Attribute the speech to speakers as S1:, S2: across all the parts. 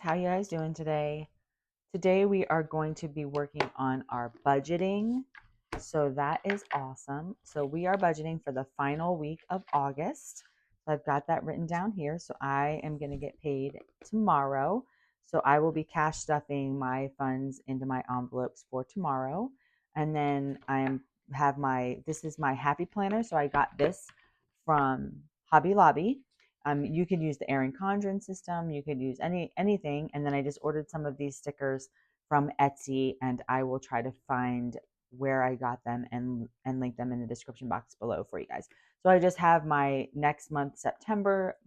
S1: how you guys doing today? Today we are going to be working on our budgeting. So that is awesome. So we are budgeting for the final week of August. So I've got that written down here. So I am going to get paid tomorrow. So I will be cash stuffing my funds into my envelopes for tomorrow. And then this is my happy planner. So I got this from Hobby Lobby. You could use the Erin Condren system. You could use anything. And then I just ordered some of these stickers from Etsy, and I will try to find where I got them and link them in the description box below for you guys. So I just have my next month September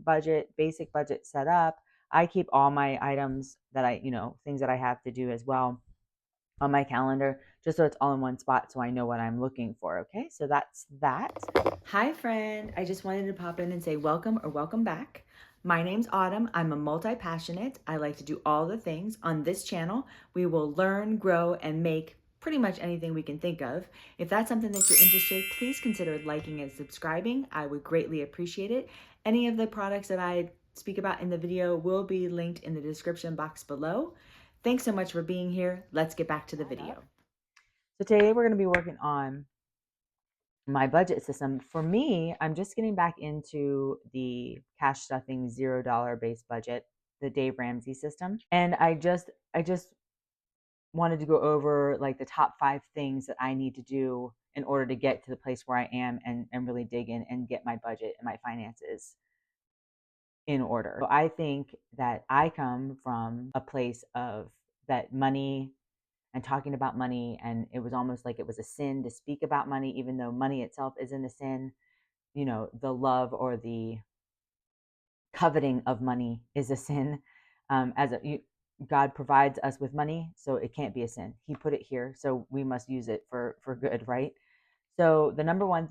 S1: basic budget set up. I keep all my items that things that I have to do as well on my calendar, just so it's all in one spot so I know what I'm looking for. Okay, so that's that. Hi, friend. I just wanted to pop in and say welcome or welcome back. My name's Autumn. I'm a multi-passionate. I like to do all the things. On this channel, we will learn, grow, and make pretty much anything we can think of. If that's something that you're interested, please consider liking and subscribing. I would greatly appreciate it. Any of the products that I speak about in the video will be linked in the description box below. Thanks so much for being here. Let's get back to the video. So today we're going to be working on my budget system. For me, I'm just getting back into the cash stuffing $0 base budget, the Dave Ramsey system. And I just wanted to go over like the top 5 things that I need to do in order to get to the place where I am and really dig in and get my budget and my finances in order. So I think that I come from a place of that money and talking about money, and it was almost like it was a sin to speak about money, even though money itself isn't a sin. The love or the coveting of money is a sin. God provides us with money, so it can't be a sin. He put it here, so we must use it for good, right? So the number one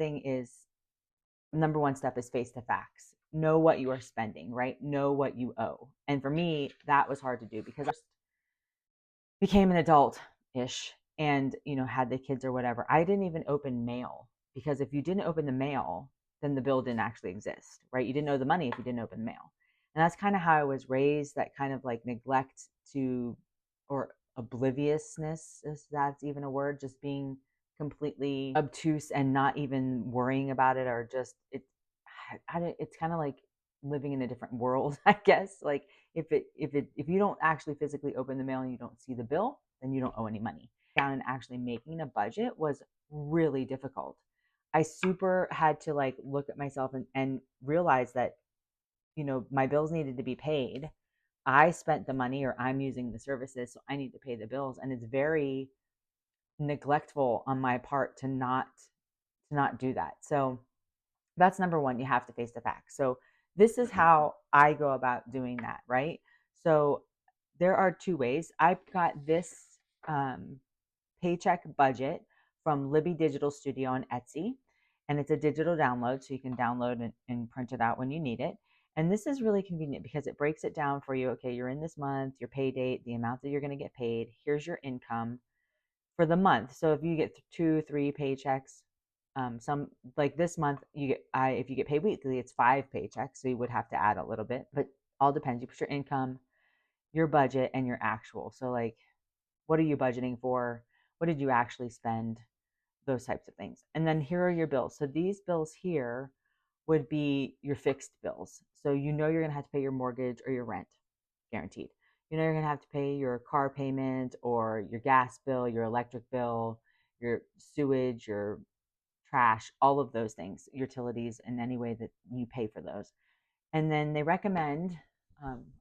S1: step is face the facts. Know what you are spending, right? Know what you owe. And for me, that was hard to do because I became an adult-ish and, had the kids or whatever. I didn't even open mail, because if you didn't open the mail, then the bill didn't actually exist, right? You didn't know the money if you didn't open the mail. And that's kind of how I was raised, that kind of like neglect to, or obliviousness, if that's even a word, just being completely obtuse and not even worrying about it, or just it's kind of like living in a different world, I guess. Like if you don't actually physically open the mail and you don't see the bill, then you don't owe any money. Down and actually making a budget was really difficult. I super had to like look at myself and realize that my bills needed to be paid. I spent the money, or I'm using the services, so I need to pay the bills, and it's very neglectful on my part to not do that. So that's number one. You have to face the facts. So this is how I go about doing that, right? So there are 2 ways. I've got this paycheck budget from Libby Digital Studio on Etsy, and it's a digital download, so you can download and print it out when you need it. And this is really convenient because it breaks it down for you. Okay, you're in this month, your pay date, the amount that you're going to get paid. Here's your income for the month. So if you get 2, 3 paychecks, some like this month if you get paid weekly, it's 5 paychecks, so you would have to add a little bit, but all depends. You put your income, your budget, and your actual. So like, what are you budgeting for? What did you actually spend? Those types of things. And then here are your bills. So these bills here would be your fixed bills. So you're going to have to pay your mortgage or your rent, guaranteed. You're going to have to pay your car payment or your gas bill, your electric bill, your sewage, your trash, all of those things, utilities, in any way that you pay for those. And then they recommend,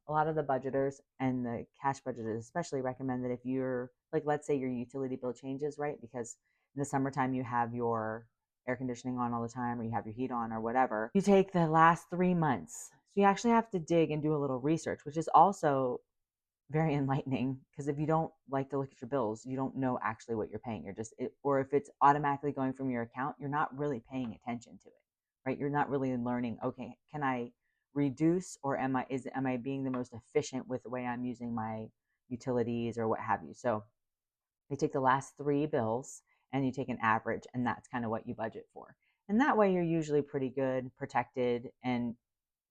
S1: a lot of the budgeters and the cash budgeters especially recommend that if you're like, let's say your utility bill changes, right? Because in the summertime you have your air conditioning on all the time, or you have your heat on, or whatever. You take the last 3 months. So you actually have to dig and do a little research, which is also very enlightening, because if you don't like to look at your bills, you don't know actually what you're paying. Or if it's automatically going from your account, you're not really paying attention to it, right? You're not really learning, okay, can I reduce, or am I being the most efficient with the way I'm using my utilities or what have you? So you take the last 3 bills and you take an average, and that's kind of what you budget for. And that way you're usually pretty good, protected, and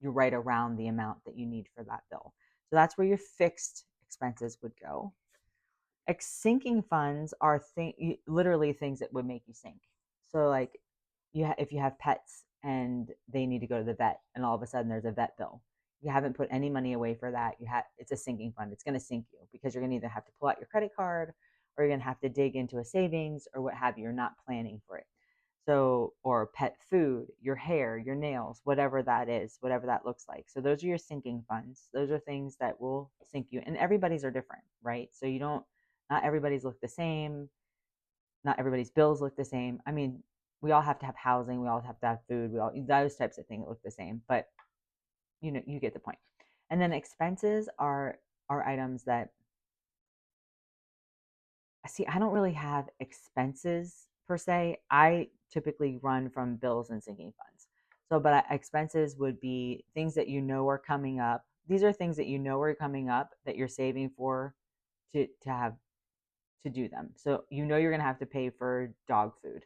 S1: you're right around the amount that you need for that bill. So that's where your fixed expenses would go. Sinking funds are literally things that would make you sink. So like if you have pets and they need to go to the vet and all of a sudden there's a vet bill, you haven't put any money away for that. It's a sinking fund. It's going to sink you because you're going to either have to pull out your credit card or you're going to have to dig into a savings or what have you. You're not planning for it. So, or pet food, your hair, your nails, whatever that is, whatever that looks like. So those are your sinking funds. Those are things that will sink you. And everybody's are different, right? So not everybody's look the same. Not everybody's bills look the same. I mean, we all have to have housing. We all have to have food. Those types of things look the same, but you get the point. And then expenses are items that, see, I don't really have expenses per se. I typically run from bills and sinking funds. So, but expenses would be things that are coming up. These are things that are coming up that you're saving for to do them. So you're going to have to pay for dog food.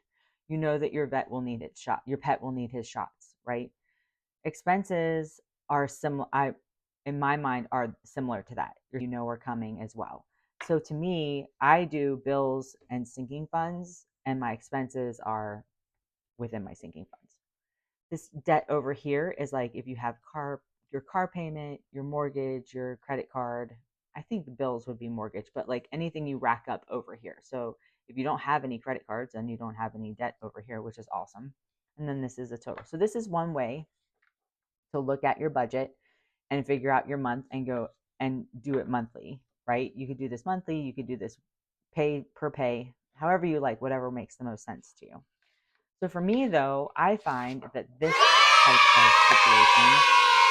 S1: You know that your vet will need its shot. Your pet will need his shots, right? Expenses are similar. In my mind, are similar to that. Are coming as well. So to me, I do bills and sinking funds, and my expenses are within my sinking funds. This debt over here is like if you have your car payment, your mortgage, your credit card. I think the bills would be mortgage, but like anything you rack up over here. So if you don't have any credit cards, then you don't have any debt over here, which is awesome. And then this is a total. So this is one way to look at your budget and figure out your month and go and do it monthly, right? You could do this monthly, you could do this pay, however you like, whatever makes the most sense to you. So for me though, I find that this type of situation,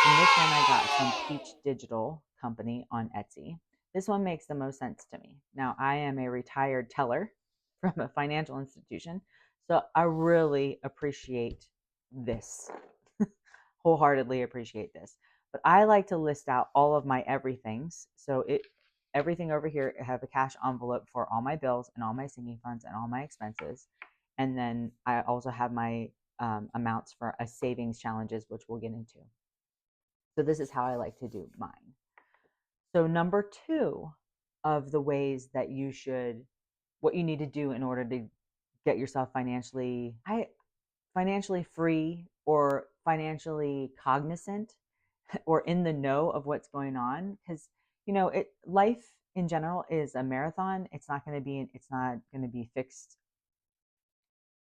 S1: and this one I got from Peach Digital Company on Etsy. This one makes the most sense to me. Now, I am a retired teller from a financial institution, so I really appreciate this. Wholeheartedly appreciate this. But I like to list out all of my everythings. So everything over here, I have a cash envelope for all my bills and all my sinking funds and all my expenses. And then I also have my amounts for a savings challenges, which we'll get into. So this is how I like to do mine. So number 2 of the ways that what you need to do in order to get yourself financially free or financially cognizant or in the know of what's going on, because life in general is a marathon. It's not going to be fixed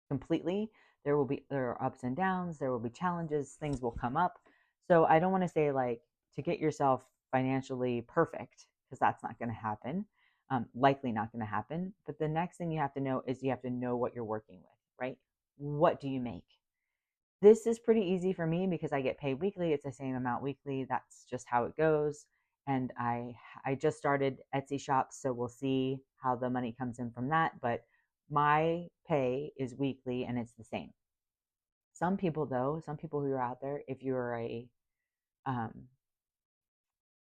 S1: completely. There are ups and downs, there will be challenges, things will come up. So I don't want to say like to get yourself financially perfect, because that's not going to happen. Likely not going to happen. But the next thing you have to know is you have to know what you're working with, right? What do you make? This is pretty easy for me because I get paid weekly. It's the same amount weekly. That's just how it goes. And I just started Etsy shops, so we'll see how the money comes in from that. But my pay is weekly and it's the same. Some people who are out there, if you're a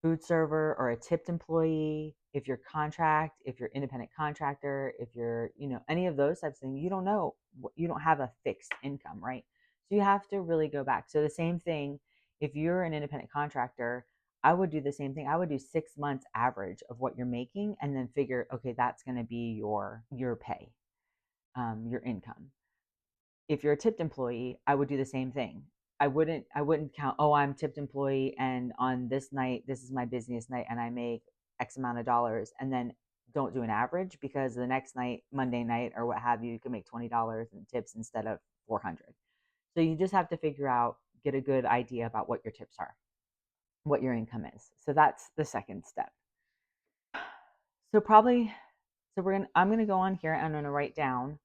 S1: food server or a tipped employee, if you're independent contractor, if you're, any of those types of things, you don't have a fixed income, right? So you have to really go back. So the same thing, if you're an independent contractor, I would do the same thing. I would do 6 months average of what you're making and then figure, okay, that's going to be your pay, your income. If you're a tipped employee, I would do the same thing. I wouldn't count, oh, I'm tipped employee and on this night, this is my busiest night and I make X amount of dollars, and then don't do an average, because the next night, Monday night or what have you, you can make $20 in tips instead of 400. So you just have to get a good idea about what your tips are, what your income is. So that's the second step. I'm going to go on here and I'm going to write down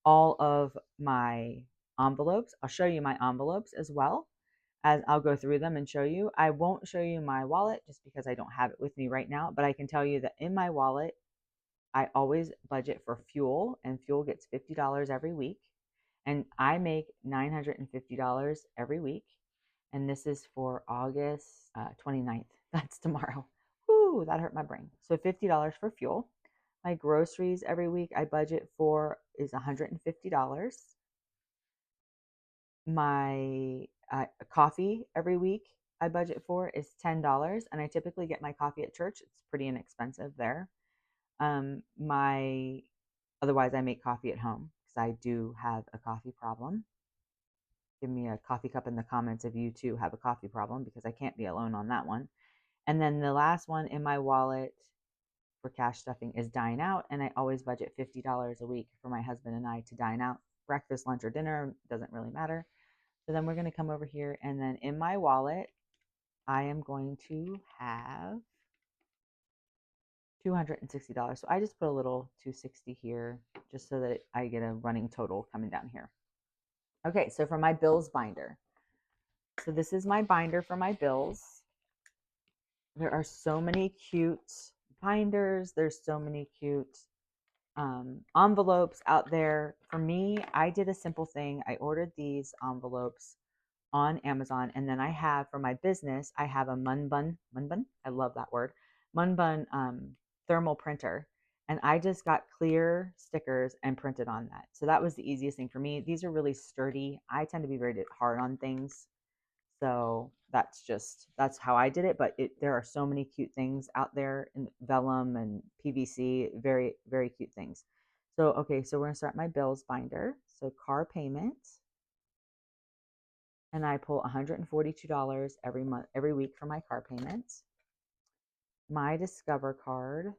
S1: all of my envelopes. I'll show you my envelopes as well, as I'll go through them and show you. I won't show you my wallet just because I don't have it with me right now, but I can tell you that in my wallet, I always budget for fuel, and fuel gets $50 every week. And I make $950 every week. And this is for August 29th. That's tomorrow. Whoo, that hurt my brain. So $50 for fuel. My groceries every week I budget for is $150. My coffee every week I budget for is $10, and I typically get my coffee at church. It's pretty inexpensive there. My Otherwise I make coffee at home because I do have a coffee problem. Give me a coffee cup in the comments if you too have a coffee problem because I can't be alone on that one. And then the last one in my wallet for cash stuffing is dine out, and I always budget $50 a week for my husband and I to dine out. Breakfast, lunch, or dinner doesn't really matter. So then we're going to come over here, and then in my wallet, I am going to have $260. So I just put a little 260 here just so that I get a running total coming down here. Okay, so for my bills binder. So this is my binder for my bills. There are so many cute binders. There's so many cute envelopes out there. For me, I did a simple thing. I ordered these envelopes on Amazon, and then I have for my business, I have a Munbun. I love that word. Munbun thermal printer, and I just got clear stickers and printed on that. So that was the easiest thing for me. These are really sturdy. I tend to be very hard on things. So that's how I did it. But there are so many cute things out there in vellum and PVC, very, very cute things. So, okay, so we're gonna start my bills binder. So car payment, and I pull $142 every month, every week for my car payments. My Discover card,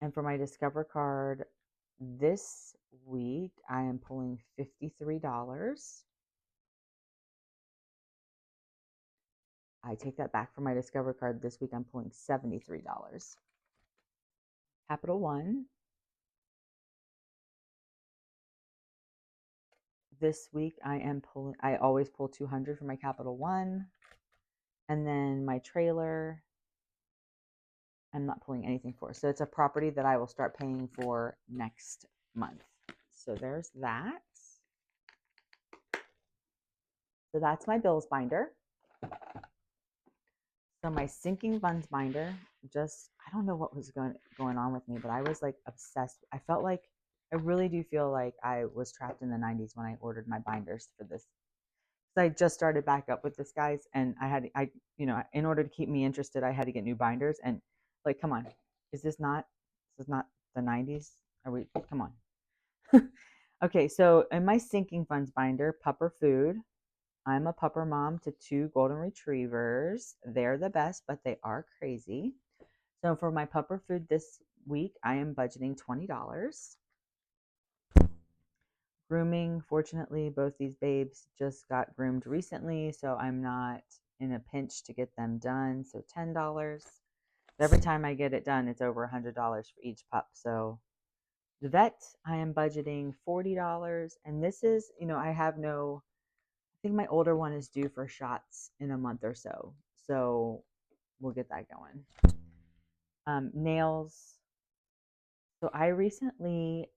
S1: and for my Discover card this week, I am pulling $53. I take that back for my Discover card this week. I'm pulling $73. Capital One. This week I always pull 200 for my Capital One. And then my trailer, I'm not pulling anything for. So it's a property that I will start paying for next month. So there's that. So that's my bills binder. So my sinking funds binder, I don't know what was going on with me, but I was like obsessed. I really do feel like I was trapped in the 90s when I ordered my binders for this. So I just started back up with this, guys, and in order to keep me interested, I had to get new binders. And like, come on, this is not the 90s? Come on. Okay, so in my sinking funds binder, Pupper Food, I'm a pupper mom to 2 golden retrievers. They're the best, but they are crazy. So for my pupper food this week, I am budgeting $20. Grooming, fortunately, both these babes just got groomed recently, so I'm not in a pinch to get them done. So $10. But every time I get it done, it's over $100 for each pup. So the vet, I am budgeting $40. And this is, I think my older one is due for shots in a month or so. So we'll get that going. Nails. So I recently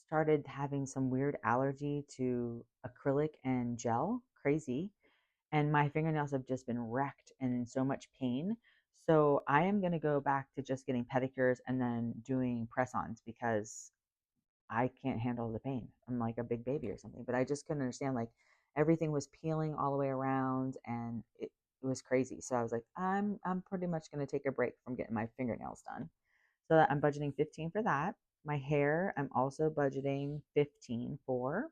S1: started having some weird allergy to acrylic and gel. Crazy. And my fingernails have just been wrecked and in so much pain. So I am going to go back to just getting pedicures and then doing press-ons because I can't handle the pain. I'm like a big baby or something. But I just couldn't understand, like, everything was peeling all the way around, and it was crazy. So I was like, I'm pretty much going to take a break from getting my fingernails done. So I'm budgeting 15 for that. My hair, I'm also budgeting 15 for.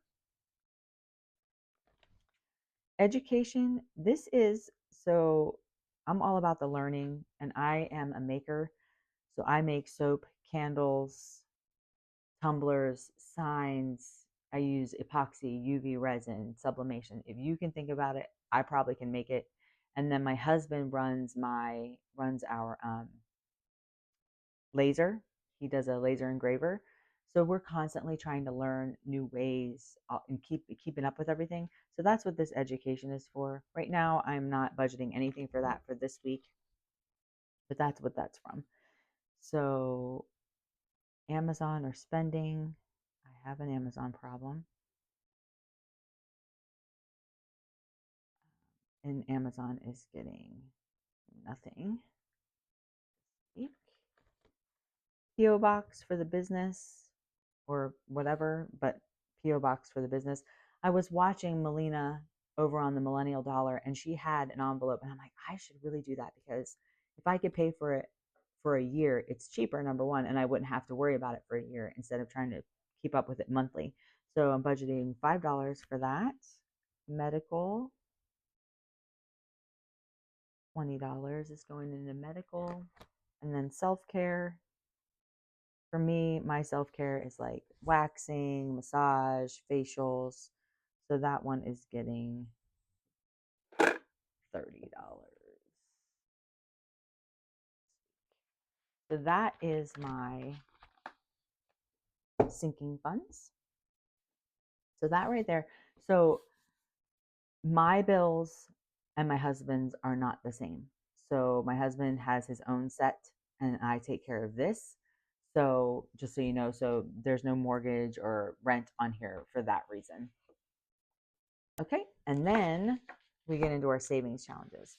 S1: Education, so I'm all about the learning, and I am a maker. So I make soap, candles, tumblers, signs. I use epoxy, UV resin, sublimation. If you can think about it, I probably can make it. And then my husband runs our laser. He does a laser engraver. So we're constantly trying to learn new ways and keeping up with everything. So that's what this education is for. Right now, I'm not budgeting anything for that for this week, but that's what that's from. So Amazon or spending, I have an Amazon problem. And Amazon is getting nothing. PO box for the business or whatever, but PO box for the business. I was watching Melina over on the Millennial Dollar, and she had an envelope, and I'm like, I should really do that, because if I could pay for it for a year, it's cheaper, number one, and I wouldn't have to worry about it for a year instead of trying to keep up with it monthly. So I'm budgeting $5 for that. Medical, $20 is going into medical. And then self-care. For me, my self-care is like waxing, massage, facials. So that one is getting $30. So that is my sinking funds. So that right there. So my bills and my husband's are not the same. So my husband has his own set, and I take care of this. So just so you know, so there's no mortgage or rent on here for that reason. Okay, and then we get into our savings challenges.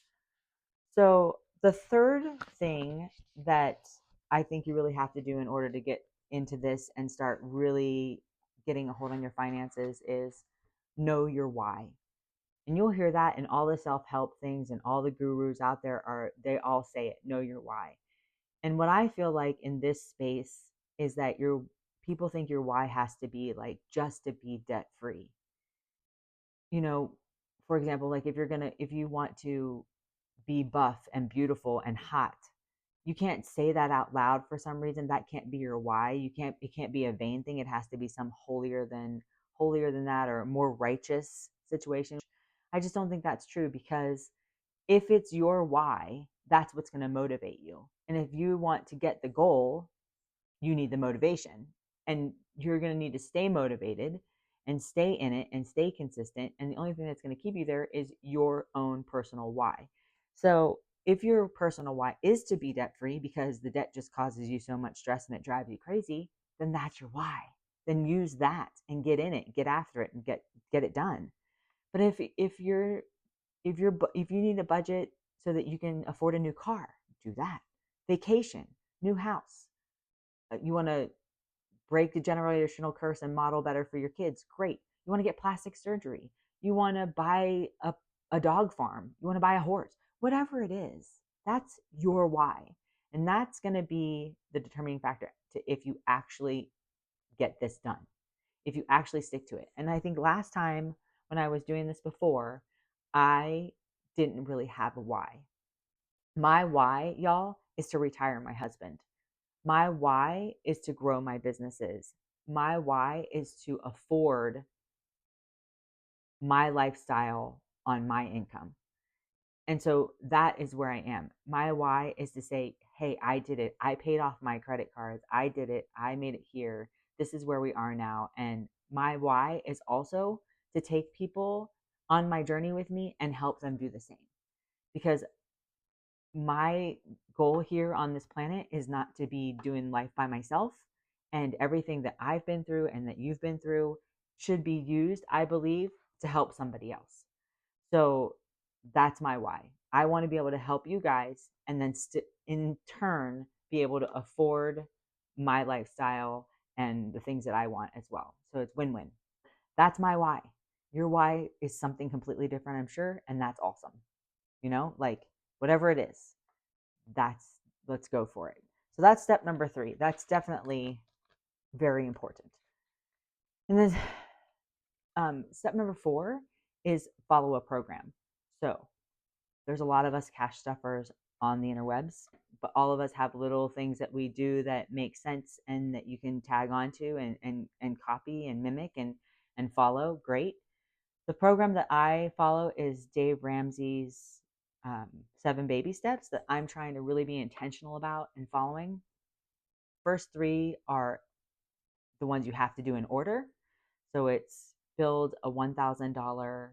S1: So the third thing that I think you really have to do in order to get into this and start really getting a hold on your finances is know your why. And you'll hear that in all the self-help things, and all the gurus out there they all say it, know your why. And what I feel like in this space is that your people think your why has to be like just to be debt free. You know, for example, like if you want to be buff and beautiful and hot, you can't say that out loud for some reason. That can't be your why. It can't be a vain thing. It has to be some holier than that, or more righteous situation. I just don't think that's true, because if it's your why, that's what's going to motivate you. And if you want to get the goal, you need the motivation, and you're going to need to stay motivated and stay in it and stay consistent. And the only thing that's going to keep you there is your own personal why. So if your personal why is to be debt free because the debt just causes you so much stress and it drives you crazy, then that's your why. Then use that and get in it, get after it, and get it done. But if you need a budget so that you can afford a new car, do that. Vacation, new house. You want to break the generational curse and model better for your kids, great. You want to get plastic surgery, you want to buy a dog farm, you want to buy a horse, whatever it is, that's your why. And that's going to be the determining factor to if you actually get this done, if you actually stick to it. And I think last time when I was doing this before, I didn't really have a why. My why, y'all, is to retire my husband. My why is to grow my businesses. My why is to afford my lifestyle on my income. And so that is where I am. My why is to say, hey, I did it. I paid off my credit cards. I did it. I made it here. This is where we are now. And my why is also to take people on my journey with me and help them do the same. Because my goal here on this planet is not to be doing life by myself. And everything that I've been through and that you've been through should be used, I believe, to help somebody else. So that's my why. I want to be able to help you guys, and then in turn be able to afford my lifestyle and the things that I want as well. So it's win-win. That's my why. Your why is something completely different, I'm sure, and that's awesome. Like whatever it is, let's go for it. So that's step number 3. That's definitely very important. And then step number 4 is follow a program. So there's a lot of us cash stuffers on the interwebs, but all of us have little things that we do that make sense and that you can tag onto and copy and mimic and follow. Great. The program that I follow is Dave Ramsey's 7 baby steps that I'm trying to really be intentional about and following. First 3 are the ones you have to do in order. So it's build a $1,000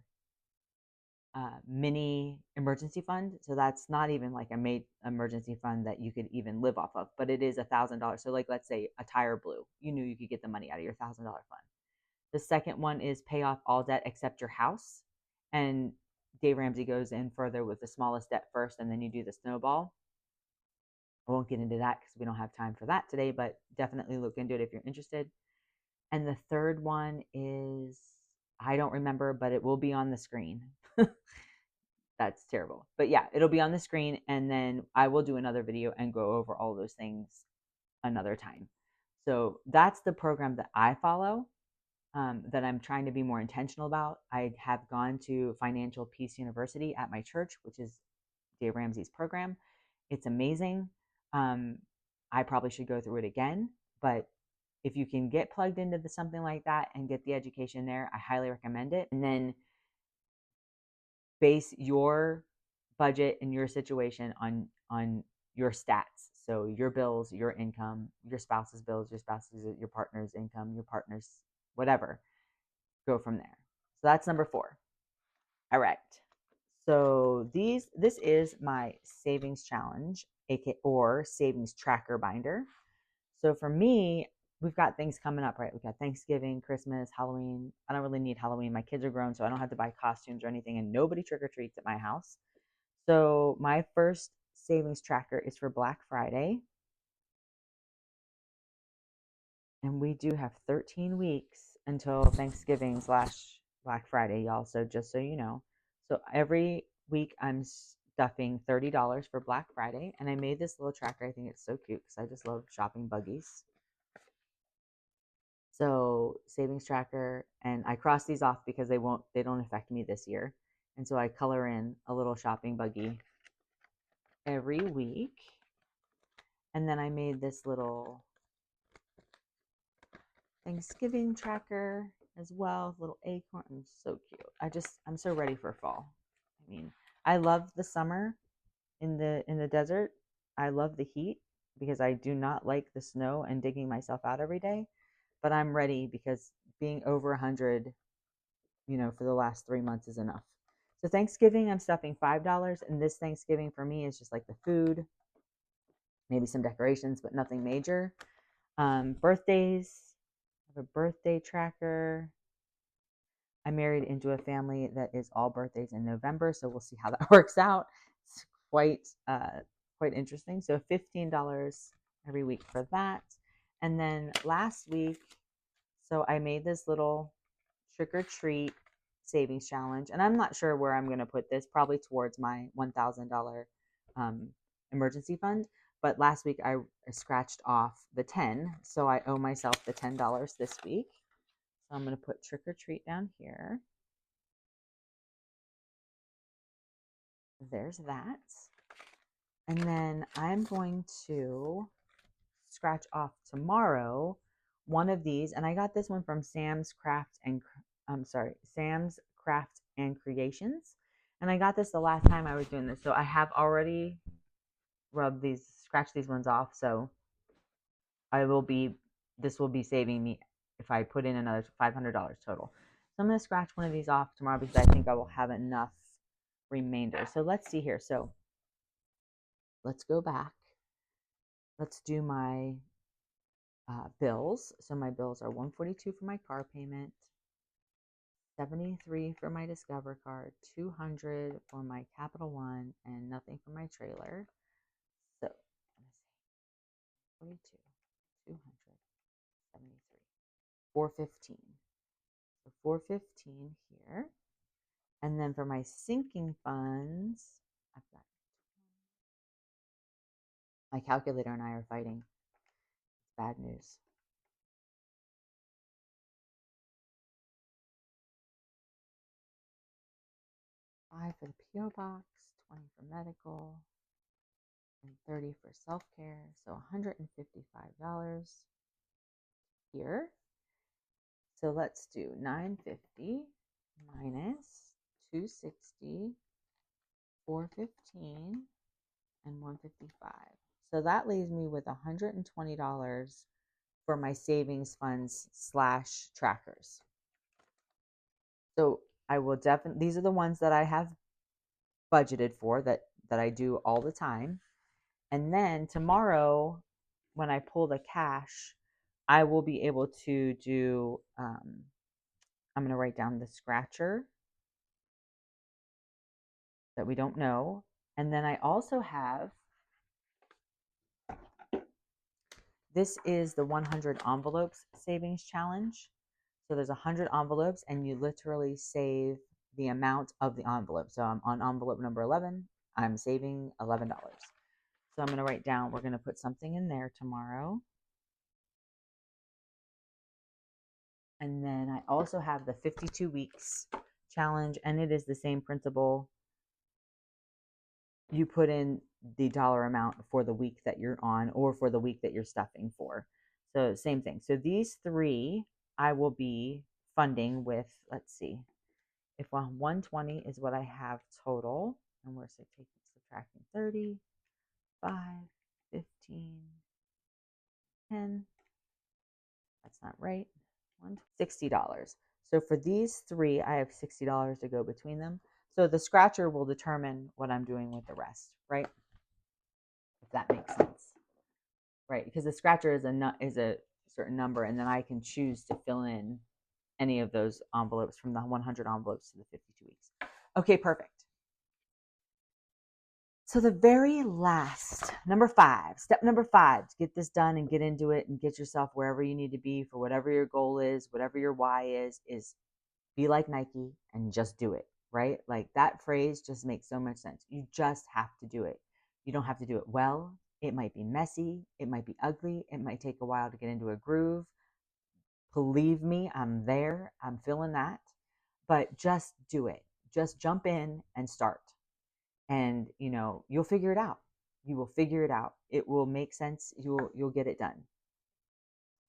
S1: mini emergency fund. So that's not even like a made emergency fund that you could even live off of, but it is $1,000. So like, let's say a tire blew, you knew you could get the money out of your $1,000 fund. The second one is pay off all debt except your house. And Dave Ramsey goes in further with the smallest debt first, and then you do the snowball. I won't get into that because we don't have time for that today, but definitely look into it if you're interested. And the third one is, I don't remember, but it will be on the screen. That's terrible. But yeah, it'll be on the screen, and then I will do another video and go over all those things another time. So that's the program that I follow, that I'm trying to be more intentional about. I have gone to Financial Peace University at my church, which is Dave Ramsey's program. It's amazing. Um, I probably should go through it again, but if you can get plugged into something like that and get the education there, I highly recommend it. And then base your budget and your situation on your stats. So your bills, your income, your spouse's bills, your partner's income, your partner's whatever. Go from there. So that's number 4. All right. So this is my savings challenge, aka or savings tracker binder. So for me, we've got things coming up, right? We've got Thanksgiving, Christmas, Halloween. I don't really need Halloween. My kids are grown, so I don't have to buy costumes or anything, and nobody trick or treats at my house. So my first savings tracker is for Black Friday. And we do have 13 weeks until Thanksgiving / Black Friday, y'all. So just so you know. So every week I'm stuffing $30 for Black Friday. And I made this little tracker. I think it's so cute because I just love shopping buggies. So savings tracker, and I cross these off because they don't affect me this year. And so I color in a little shopping buggy every week. And then I made this little Thanksgiving tracker as well, little acorn. So cute. I'm so ready for fall. I mean, I love the summer in the desert. I love the heat because I do not like the snow and digging myself out every day. But I'm ready because being over 100, for the last 3 months is enough. So Thanksgiving, I'm stuffing $5, and this Thanksgiving for me is just like the food, maybe some decorations, but nothing major. Birthdays, I have a birthday tracker. I married into a family that is all birthdays in November, so we'll see how that works out. It's quite interesting. So $15 every week for that. And then last week, so I made this little trick or treat savings challenge, and I'm not sure where I'm going to put this. Probably towards my $1,000 emergency fund. But last week I scratched off the 10, so I owe myself the $10 this week. So I'm going to put trick or treat down here. There's that. And then I'm going to scratch off tomorrow one of these. And I got this one from Sam's Craft and Creations. And I got this the last time I was doing this. So I have already scratched these ones off. So this will be saving me if I put in another $500 total. So I'm going to scratch one of these off tomorrow because I think I will have enough remainder. So let's see here. So let's go back. Let's do my bills. So my bills are $142 for my car payment, $73 for my Discover card, $200 for my Capital One, and nothing for my trailer. So 42, 200, 73, 415. So 415 here. And then for my sinking funds, I've got my calculator and I are fighting. It's bad news. 5 for the PO box, 20 for medical, and 30 for self-care. So $155 here. So let's do 950 minus 260, 415, and 155. So that leaves me with $120 for my savings funds / trackers. So I will definitely, these are the ones that I have budgeted for that I do all the time. And then tomorrow, when I pull the cash, I will be able to do, I'm going to write down the scratcher that we don't know. And then I also have, this is the 100 envelopes savings challenge. So there's 100 envelopes, and you literally save the amount of the envelope. So I'm on envelope number 11. I'm saving $11. So I'm going to write down, we're going to put something in there tomorrow. And then I also have the 52 weeks challenge, and it is the same principle. You put in the dollar amount for the week that you're on or for the week that you're stuffing for. So same thing. So these three I will be funding with, let's see, if 120 is what I have total, and we're subtracting 30, 5, 15, 10, that's not right, $60. So for these three, I have $60 to go between them. So the scratcher will determine what I'm doing with the rest, right? If that makes sense, right? Because the scratcher is a certain number, and then I can choose to fill in any of those envelopes from the 100 envelopes to the 52 weeks. Okay, perfect. So the very last, step number 5, to get this done and get into it and get yourself wherever you need to be for whatever your goal is, whatever your why is be like Nike and just do it, right? Like that phrase just makes so much sense. You just have to do it. You don't have to do it well. It might be messy. It might be ugly. It might take a while to get into a groove. Believe me, I'm there. I'm feeling that. But just do it. Just jump in and start. And you'll figure it out. You will figure it out. It will make sense. You'll get it done.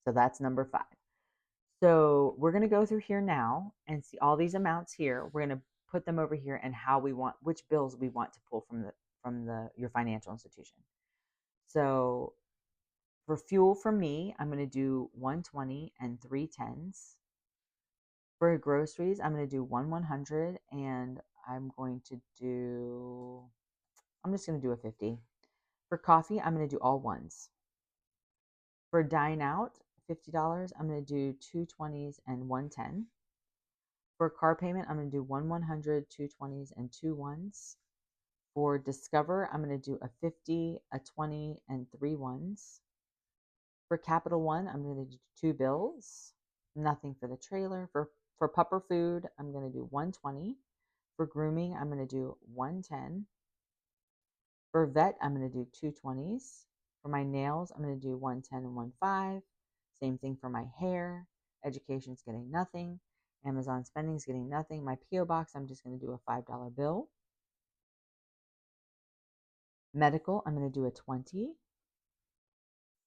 S1: So that's number 5. So we're going to go through here now and see all these amounts here. We're going to put them over here and how we want, which bills we want to pull from your financial institution. So for fuel for me, I'm going to do 120 and 3 10s. For groceries, I'm going to do 100, and I'm just going to do a 50. For coffee, I'm going to do all ones. For dine out, $50, I'm going to do 2 20s and 1 10. For car payment, I'm going to do 100, 2 20s, and 2 ones. For Discover, I'm going to do a 50, a 20, and 3 ones. For Capital One, I'm going to do 2 bills. Nothing for the trailer. For Pupper Food, I'm going to do 120. For grooming, I'm going to do 110. For vet, I'm going to do 2 20s. For my nails, I'm going to do 110 and 15. Same thing for my hair. Education's getting nothing. Amazon spending's getting nothing. My P.O. box, I'm just going to do a $5 bill. Medical, I'm going to do a 20.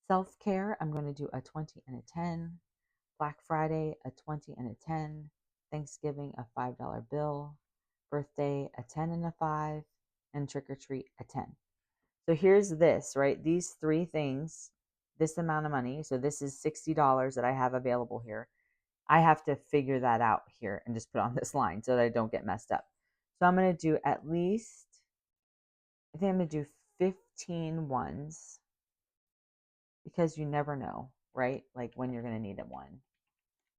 S1: Self-care, I'm going to do a 20 and a 10. Black Friday, a 20 and a 10. Thanksgiving, a $5 bill. Birthday, a 10 and a 5. And trick or treat, a 10. So here's this, right? These 3 things, this amount of money. So this is $60 that I have available here. I have to figure that out here and just put on this line so that I don't get messed up. So I'm going to do at least, I think I'm going to do 15 ones, because you never know, right? Like when you're going to need one.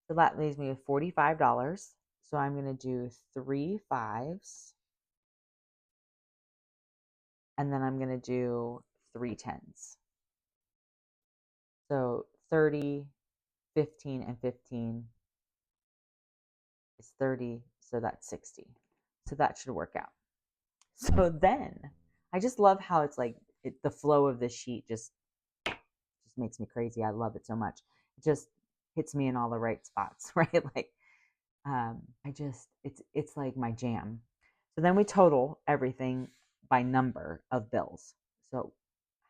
S1: So that leaves me with $45. So I'm going to do 3 5s. And then I'm going to do 3 10s. So 30, 15, and 15 is 30. So that's 60. So that should work out. So then I just love how it's like the flow of this sheet just makes me crazy. I love it so much. It just hits me in all the right spots, right? Like it's like my jam. So then we total everything by number of bills. So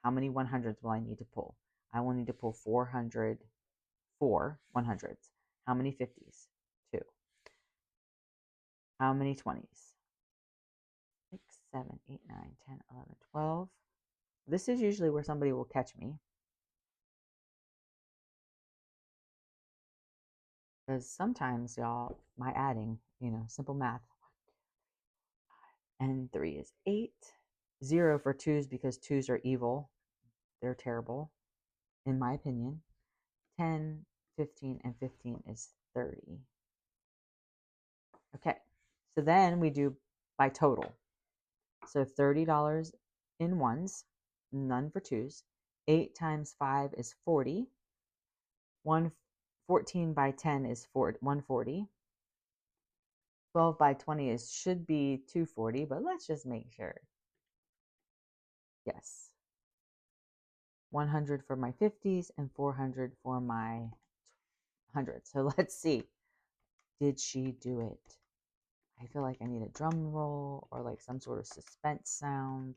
S1: how many 100s will I need to pull? I will need to pull 4 100s. How many 50s? 2. How many 20s? 6, 7, 8, 9, 10, 11, 12. This is usually where somebody will catch me, because sometimes, y'all, my adding, simple math. And 3 is 8. 0 for 2s, because 2s are evil. They're terrible, in my opinion. 10, 15, and 15 is 30. Okay, so then we do by total. So $30 in ones, none for 2s. 8 times 5 is 40. 14 by 10 is 140. 12 by 20 should be 240, but let's just make sure. Yes. 100 for my 50s and 400 for my 100. So let's see. Did she do it? I feel like I need a drum roll or like some sort of suspense sound.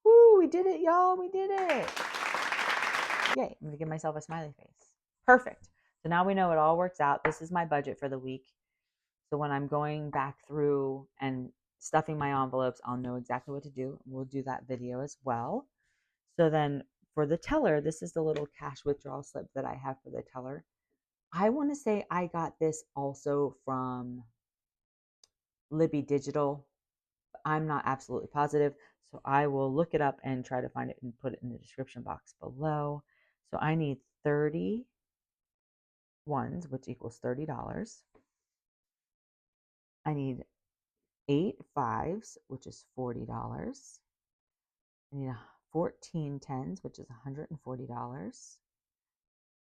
S1: Woo, we did it, y'all. We did it. Yay. I'm going to give myself a smiley face. Perfect. So now we know it all works out. This is my budget for the week. So when I'm going back through and stuffing my envelopes, I'll know exactly what to do. We'll do that video as well. So then for the teller, this is the little cash withdrawal slip that I have for the teller. I want to say I got this also from Libby Digital. I'm not absolutely positive, so I will look it up and try to find it and put it in the description box below. So I need 30 ones, which equals $30. I need 8 fives, which is $40. I need 14 tens, which is $140.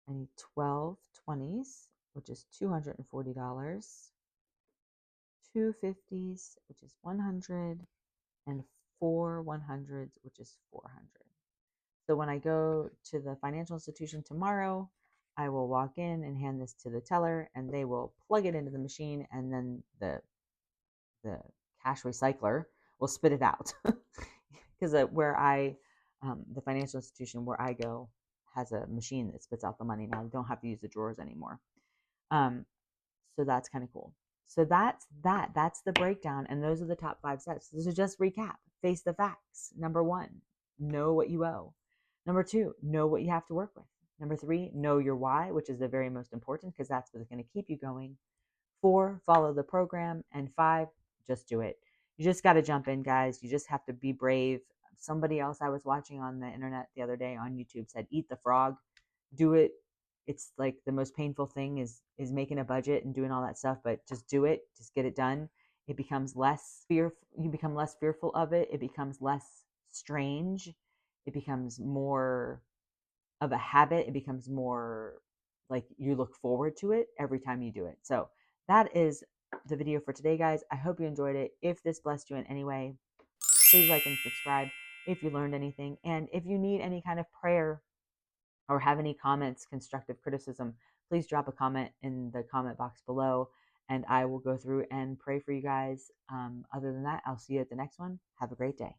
S1: I need 12 20s, which is $240. 2 50s, which is 100, and 4 100s, which is 400. So when I go to the financial institution tomorrow, I will walk in and hand this to the teller, and they will plug it into the machine, and then the cash recycler will spit it out. Because the financial institution where I go has a machine that spits out the money now. I don't have to use the drawers anymore. So that's kind of cool. So that's that. That's the breakdown, and those are the top 5 steps. So just recap. Face the facts. Number 1, know what you owe. Number 2, know what you have to work with. Number 3, know your why, which is the very most important because that's what's going to keep you going. 4, follow the program. And 5, just do it. You just got to jump in, guys. You just have to be brave. Somebody else I was watching on the internet the other day on YouTube said, eat the frog. Do it. It's like the most painful thing is making a budget and doing all that stuff, but just do it. Just get it done. It becomes less fearful. You become less fearful of it. It becomes less strange. It becomes more of a habit. It becomes more like you look forward to it every time you do it. So that is the video for today, guys. I hope you enjoyed it. If this blessed you in any way, please like and subscribe if you learned anything. And if you need any kind of prayer or have any comments, constructive criticism, please drop a comment in the comment box below, and I will go through and pray for you guys. Other than that, I'll see you at the next one. Have a great day.